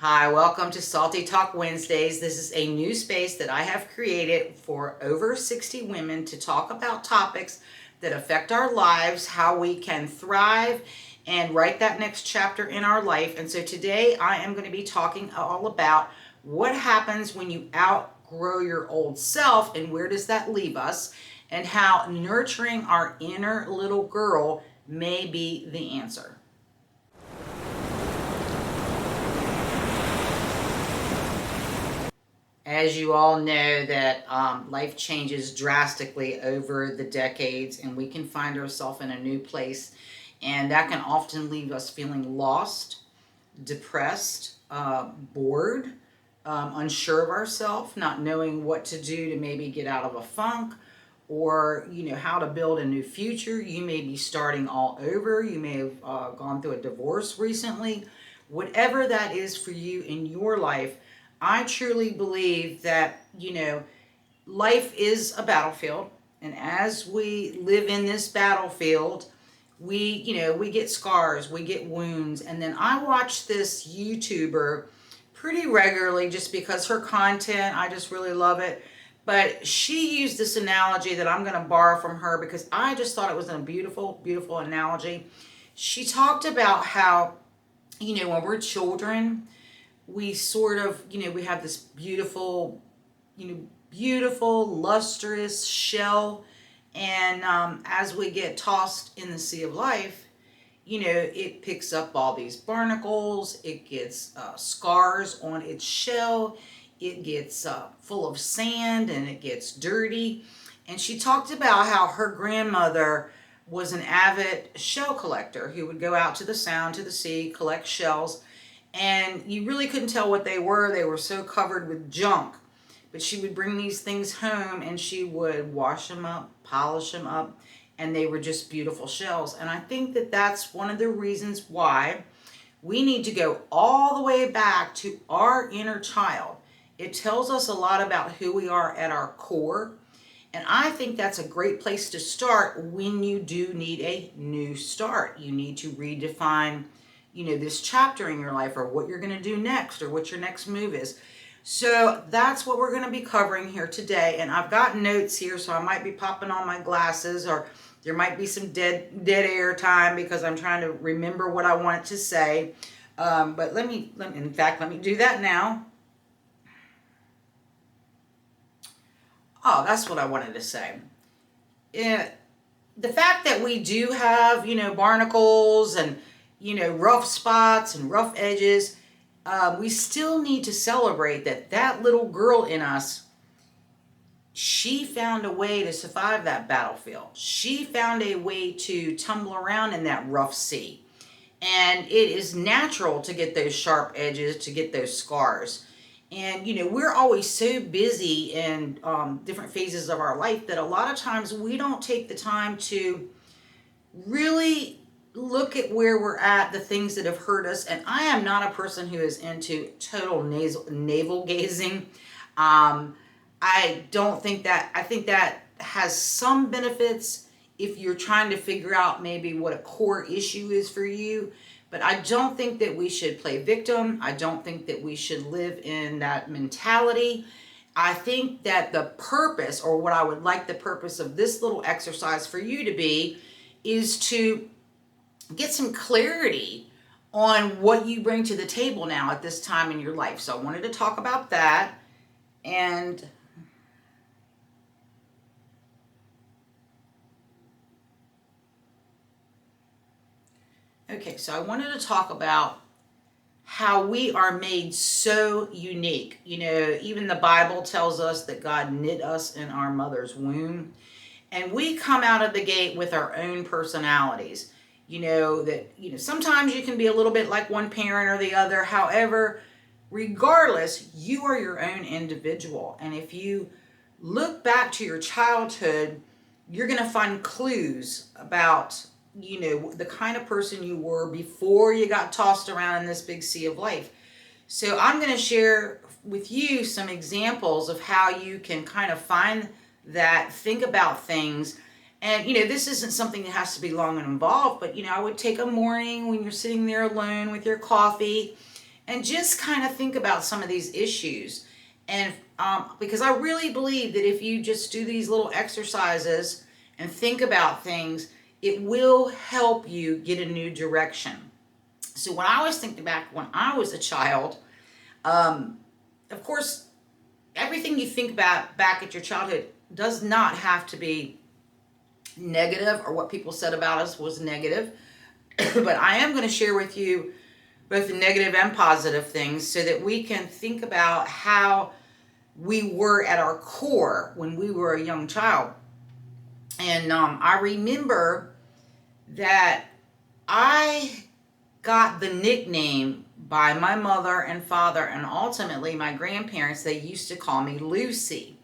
Hi, welcome to Salty Talk Wednesdays. This is a new space that I have created for over 60 women to talk about topics that affect our lives, how we can thrive and write that next chapter in our life. And so today I am going to be talking all about what happens when you outgrow your old self and where does that leave us, and how nurturing our inner little girl may be the answer. As you all know, that life changes drastically over the decades, and we can find ourselves in a new place, and that can often leave us feeling lost, depressed, bored, unsure of ourselves, not knowing what to do to maybe get out of a funk, or how to build a new future. You may be starting all over. You may have gone through a divorce recently. Whatever that is for you in your life, I truly believe that, life is a battlefield. And as we live in this battlefield, we get scars, we get wounds. And then I watch this YouTuber pretty regularly just because her content, I just really love it. But she used this analogy that I'm going to borrow from her because I just thought it was a beautiful, beautiful analogy. She talked about how, when we're children, we sort of, we have this beautiful, beautiful, lustrous shell. And as we get tossed in the sea of life, it picks up all these barnacles, it gets scars on its shell, it gets full of sand and it gets dirty. And she talked about how her grandmother was an avid shell collector who would go out to the sound, to the sea, collect shells. And you really couldn't tell what they were. They were so covered with junk. But she would bring these things home and she would wash them up, polish them up, and they were just beautiful shells. And I think that that's one of the reasons why we need to go all the way back to our inner child. It tells us a lot about who we are at our core. And I think that's a great place to start when you do need a new start. You need to redefine, this chapter in your life, or what you're going to do next, or what your next move is. So that's what we're going to be covering here today. And I've got notes here, so I might be popping on my glasses, or there might be some dead air time because I'm trying to remember what I want to say. But let me do that now. Oh, that's what I wanted to say. The fact that we do have, barnacles and, rough spots and rough edges, we still need to celebrate that little girl in us, she found a way to survive that battlefield. She found a way to tumble around in that rough sea. And it is natural to get those sharp edges, to get those scars. And, we're always so busy in different phases of our life that a lot of times we don't take the time to really look at where we're at, the things that have hurt us. And I am not a person who is into total navel gazing. I don't think that, I think that has some benefits if you're trying to figure out maybe what a core issue is for you. But I don't think that we should play victim. I don't think that we should live in that mentality. I think that the purpose, or what I would like the purpose of this little exercise for you to be, is to get some clarity on what you bring to the table now at this time in your life. So I wanted to talk about that. And okay, so I wanted to talk about how we are made so unique. Even the Bible tells us that God knit us in our mother's womb. And we come out of the gate with our own personalities. Sometimes you can be a little bit like one parent or the other. However, regardless, you are your own individual. And if you look back to your childhood, you're going to find clues about, the kind of person you were before you got tossed around in this big sea of life. So I'm going to share with you some examples of how you can kind of find that, think about things. And, this isn't something that has to be long and involved, but, I would take a morning when you're sitting there alone with your coffee and just kind of think about some of these issues. And because I really believe that if you just do these little exercises and think about things, it will help you get a new direction. So when I was thinking back when I was a child, of course, everything you think about back at your childhood does not have to be negative, or what people said about us was negative. But I am going to share with you both the negative and positive things so that we can think about how we were at our core when we were a young child. And I remember that I got the nickname by my mother and father, and ultimately my grandparents. They used to call me Lucy,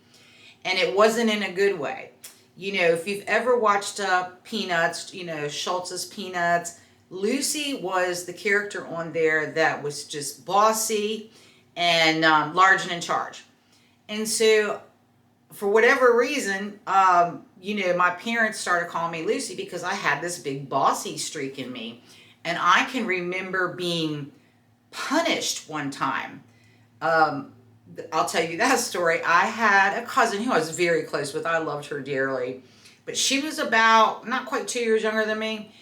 and it wasn't in a good way. You know, if you've ever watched Peanuts, you know, Schultz's Peanuts, Lucy was the character on there that was just bossy and large and in charge. And so, for whatever reason, you know, my parents started calling me Lucy because I had this big bossy streak in me. And I can remember being punished one time. I'll tell you that story. I had a cousin who I was very close with. I loved her dearly. But she was about not quite 2 years younger than me.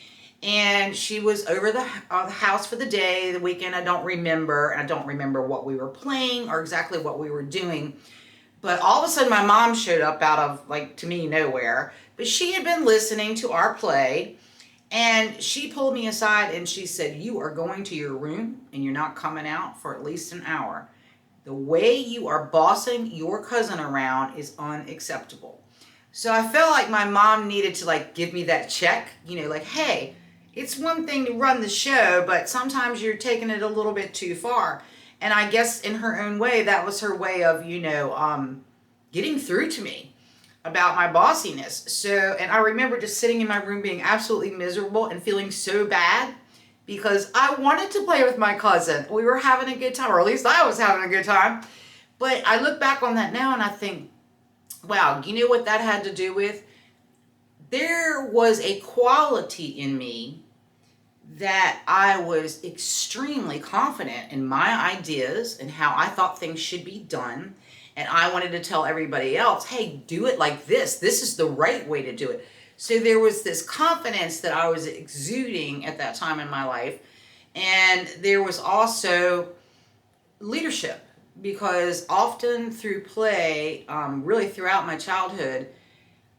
And she was over the house for the day, the weekend. I don't remember. I don't remember what we were playing or exactly what we were doing. But all of a sudden my mom showed up out of, like, to me, nowhere. But she had been listening to our play. And she pulled me aside and she said, "You are going to your room and you're not coming out for at least an hour. The way you are bossing your cousin around is unacceptable." So I felt like my mom needed to, like, give me that check, you know, like, hey, it's one thing to run the show, but sometimes you're taking it a little bit too far. And I guess in her own way, that was her way of, you know, getting through to me about my bossiness. So, and I remember just sitting in my room being absolutely miserable and feeling so bad because I wanted to play with my cousin. We were having a good time, or at least I was having a good time. But I look back on that now and I think, wow, you know what that had to do with? There was a quality in me that I was extremely confident in my ideas and how I thought things should be done. And I wanted to tell everybody else, hey, do it like this. This is the right way to do it. So there was this confidence that I was exuding at that time in my life. And there was also leadership, because often through play, really throughout my childhood,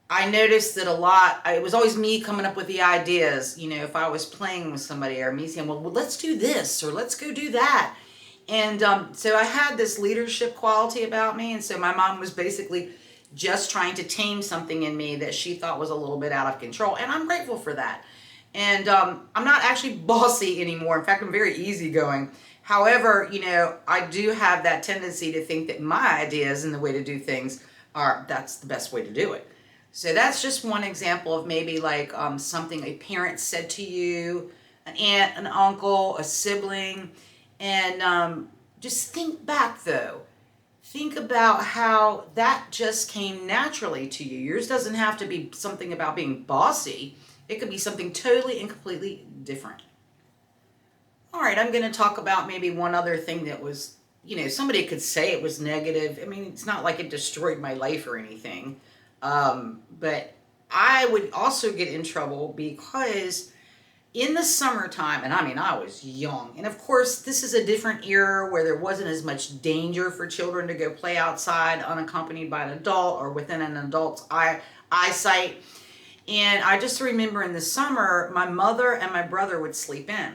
I noticed that it was always me coming up with the ideas. You know, if I was playing with somebody, or me saying, well, let's do this, or let's go do that. And so I had this leadership quality about me. And so my mom was basically just trying to tame something in me that she thought was a little bit out of control. And I'm grateful for that. And I'm not actually bossy anymore. In fact, I'm very easygoing. However, you know, I do have that tendency to think that my ideas and the way to do things that's the best way to do it. So that's just one example of maybe like something a parent said to you, an aunt, an uncle, a sibling. And just think back, though. Think about how that just came naturally to you. Yours doesn't have to be something about being bossy. It could be something totally and completely different. All right, I'm going to talk about maybe one other thing that was, you know, somebody could say it was negative. I mean, it's not like it destroyed my life or anything. But I would also get in trouble because in the summertime, and I mean, I was young, and of course, this is a different era where there wasn't as much danger for children to go play outside unaccompanied by an adult or within an adult's eyesight. And I just remember in the summer, my mother and my brother would sleep in.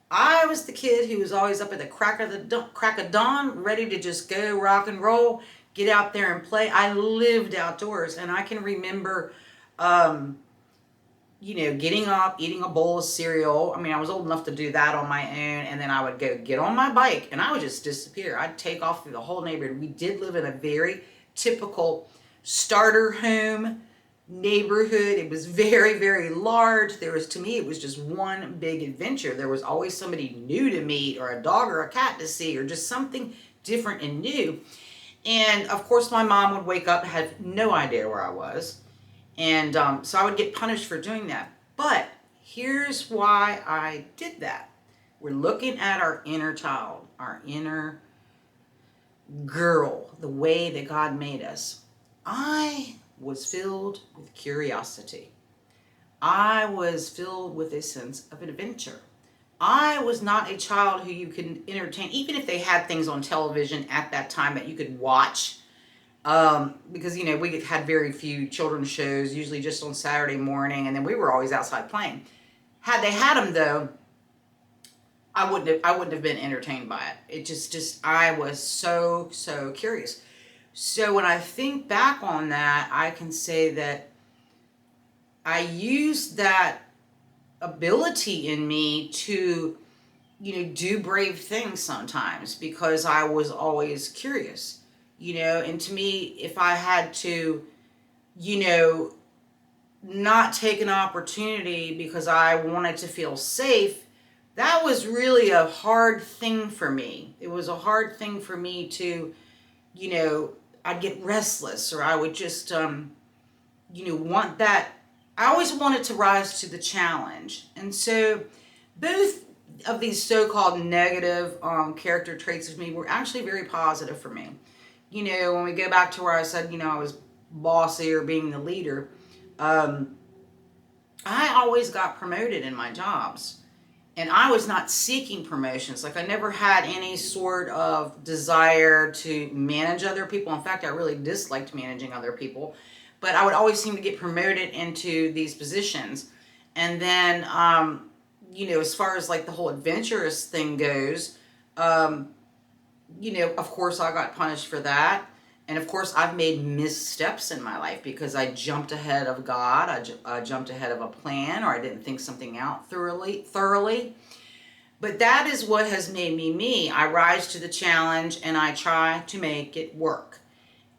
I was the kid who was always up at the crack of dawn, ready to just go rock and roll, get out there and play. I lived outdoors, and I can remember, you know, getting up, eating a bowl of cereal. I mean, I was old enough to do that on my own, and then I would go get on my bike, and I would just disappear. I'd take off through the whole neighborhood. We did live in a very typical starter home neighborhood. It was very, very large. To me, it was just one big adventure. There was always somebody new to meet, or a dog or a cat to see, or just something different and new. And of course, my mom would wake up and had no idea where I was. And so I would get punished for doing that. But here's why I did that. We're looking at our inner child, our inner girl, the way that God made us. I was filled with curiosity. I was filled with a sense of adventure. I was not a child who you could entertain, even if they had things on television at that time that you could watch. Because, we had very few children's shows, usually just on Saturday morning, and then we were always outside playing. Had they had them, though, I wouldn't have been entertained by it. It just I was so curious. So when I think back on that, I can say that I used that ability in me to, do brave things sometimes because I was always curious. And to me, if I had to, you know, not take an opportunity because I wanted to feel safe, that was really a hard thing for me. It was a hard thing for me to, I'd get restless, or I would just, want that. I always wanted to rise to the challenge. And so both of these so-called negative character traits of me were actually very positive for me. When we go back to where I said, I was bossy or being the leader, I always got promoted in my jobs. And I was not seeking promotions. Like, I never had any sort of desire to manage other people. In fact, I really disliked managing other people. But I would always seem to get promoted into these positions. And then, as far as like the whole adventurous thing goes, of course I got punished for that. And of course I've made missteps in my life because I jumped ahead of God. I jumped ahead of a plan, or I didn't think something out thoroughly. But that is what has made me me. I rise to the challenge and I try to make it work.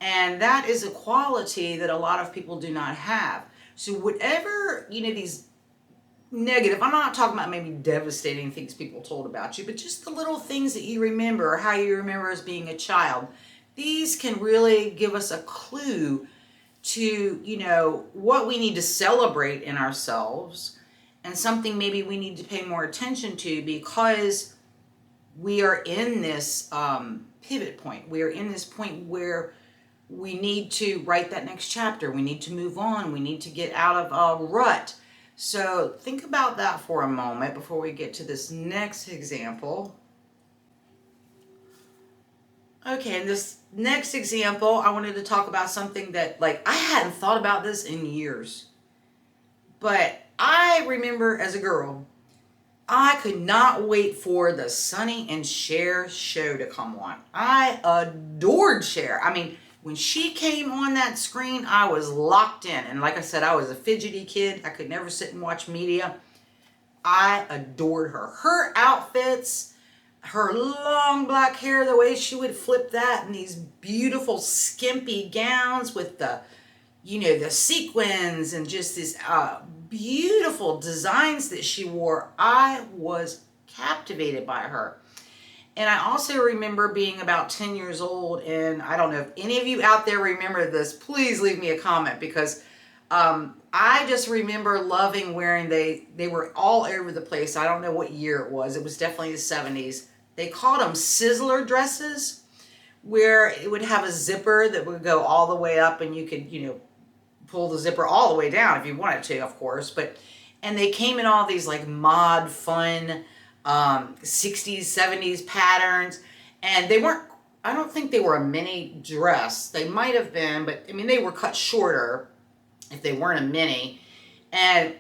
And that is a quality that a lot of people do not have. So whatever, these negative, I'm not talking about maybe devastating things people told about you, but just the little things that you remember, or how you remember as being a child. These can really give us a clue to, what we need to celebrate in ourselves, and something maybe we need to pay more attention to, because we are in this pivot point. We are in this point where we need to write that next chapter. We need to move on. We need to get out of a rut. So think about that for a moment before we get to this next example. Okay, in this next example, I wanted to talk about something that, I hadn't thought about this in years. But I remember as a girl, I could not wait for the Sonny and Cher show to come on. I adored Cher. I mean, when she came on that screen, I was locked in. And like I said, I was a fidgety kid. I could never sit and watch media. I adored her. Her outfits, her long black hair, the way she would flip that, and these beautiful skimpy gowns with the, the sequins, and just these beautiful designs that she wore. I was captivated by her. And I also remember being about 10 years old, and I don't know if any of you out there remember this. Please leave me a comment, because I just remember loving wearing, they were all over the place. I don't know what year it was. It was definitely the 70s. They called them Sizzler dresses, where it would have a zipper that would go all the way up, and you could, pull the zipper all the way down if you wanted to, of course. And they came in all these like mod fun 60s, 70s patterns. And they weren't, I don't think they were a mini dress. They might have been, but I mean, they were cut shorter if they weren't a mini. And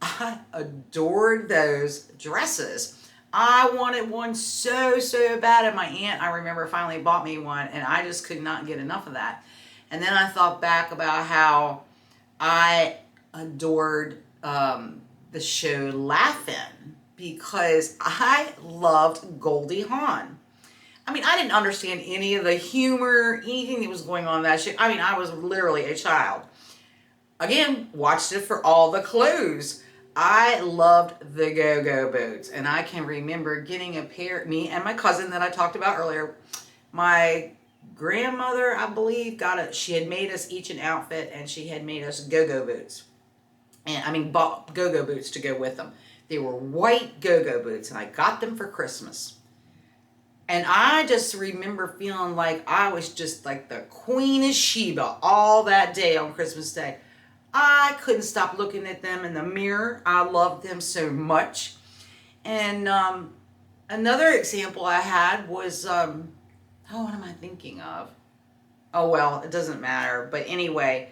I adored those dresses. I wanted one so bad, and my aunt, I remember, finally bought me one, and I just could not get enough of that. And then I thought back about how I adored the show Laugh-In, because I loved Goldie Hawn. I mean, I didn't understand any of the humor, anything that was going on in that show. I mean, I was literally a child. Again, watched it for all the clues. I loved the Go-Go Boots, and I can remember getting a pair, me and my cousin that I talked about earlier, my grandmother, I believe, she had made us each an outfit, and she had made us Go-Go Boots. And I mean, bought Go-Go Boots to go with them. They were white go-go boots, and I got them for Christmas. And I just remember feeling like I was just like the Queen of Sheba all that day on Christmas Day. I couldn't stop looking at them in the mirror. I loved them so much. And another example I had was, oh, what am I thinking of? Oh, well, it doesn't matter. But anyway,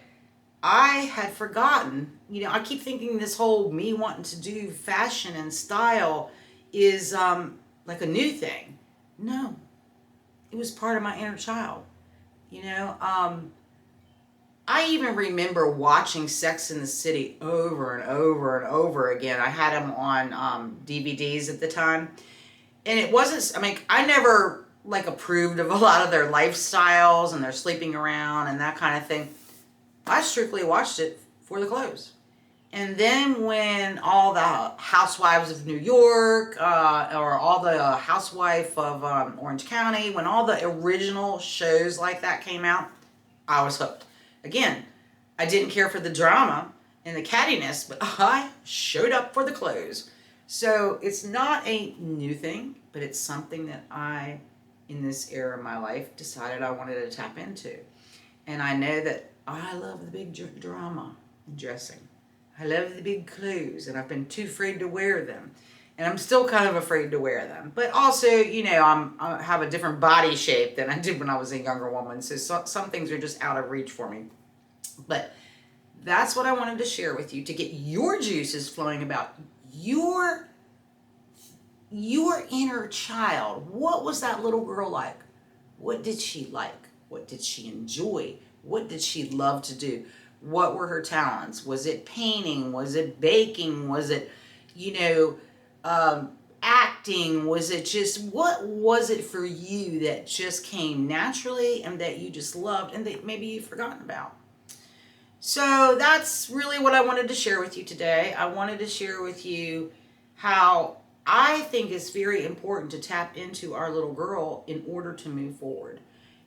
I had forgotten, I keep thinking this whole me wanting to do fashion and style is like a new thing. No, it was part of my inner child. I even remember watching Sex in the City over and over and over again. I had them on DVDs at the time. And it wasn't, I never approved of a lot of their lifestyles and their sleeping around and that kind of thing. I strictly watched it for the clothes. And then when all the Housewives of New York, or all the Housewife of Orange County, when all the original shows like that came out, I was hooked. Again, I didn't care for the drama and the cattiness, but I showed up for the clothes. So it's not a new thing, but it's something that I, in this era of my life, decided I wanted to tap into. And I know that I love the big drama in dressing. I love the big clothes, and I've been too afraid to wear them. And I'm still kind of afraid to wear them. But also, I have a different body shape than I did when I was a younger woman. So some things are just out of reach for me. But that's what I wanted to share with you, to get your juices flowing about your inner child. What was that little girl like? What did she like? What did she enjoy? What did she love to do? What were her talents? Was it painting? Was it baking? Was it, acting? Was it just, what was it for you that just came naturally and that you just loved and that maybe you've forgotten about? So that's really what I wanted to share with you today. I wanted to share with you how I think it's very important to tap into our little girl in order to move forward.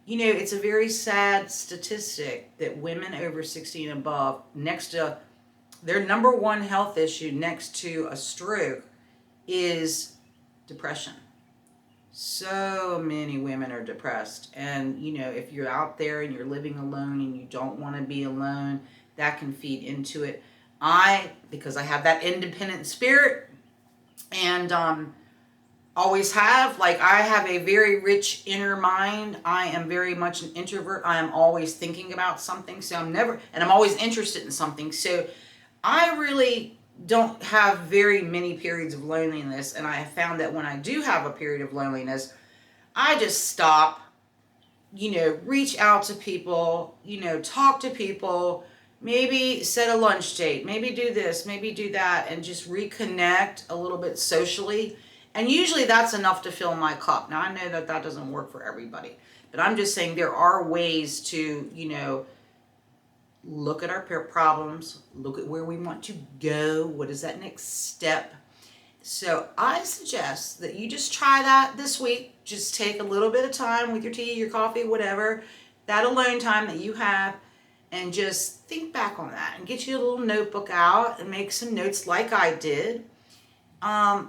It's a very sad statistic that women over 60 and above, next to their number one health issue next to a stroke, is depression. So many women are depressed. And, if you're out there and you're living alone and you don't want to be alone, that can feed into it. Because I have that independent spirit and always have, I have a very rich inner mind. I am very much an introvert. I am always thinking about something. So I'm always interested in something. So I really don't have very many periods of loneliness. And I have found that when I do have a period of loneliness, I just stop, reach out to people, talk to people, maybe set a lunch date, maybe do this, maybe do that, and just reconnect a little bit socially. And usually that's enough to fill my cup. Now, I know that doesn't work for everybody, but I'm just saying there are ways to, look at our problems, look at where we want to go. What is that next step? So I suggest that you just try that this week. Just take a little bit of time with your tea, your coffee, whatever, that alone time that you have, and just think back on that and get you a little notebook out and make some notes like I did.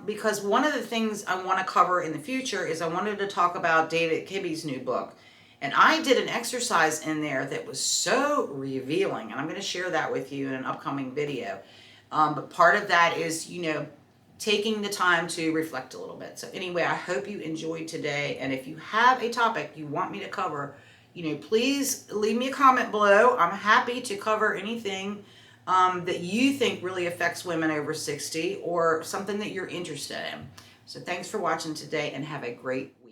Because one of the things I want to cover in the future is I wanted to talk about David Kibbe's new book. And I did an exercise in there that was so revealing, and I'm going to share that with you in an upcoming video. But part of that is, taking the time to reflect a little bit. So anyway, I hope you enjoyed today. And if you have a topic you want me to cover, please leave me a comment below. I'm happy to cover anything that you think really affects women over 60 or something that you're interested in. So thanks for watching today and have a great week.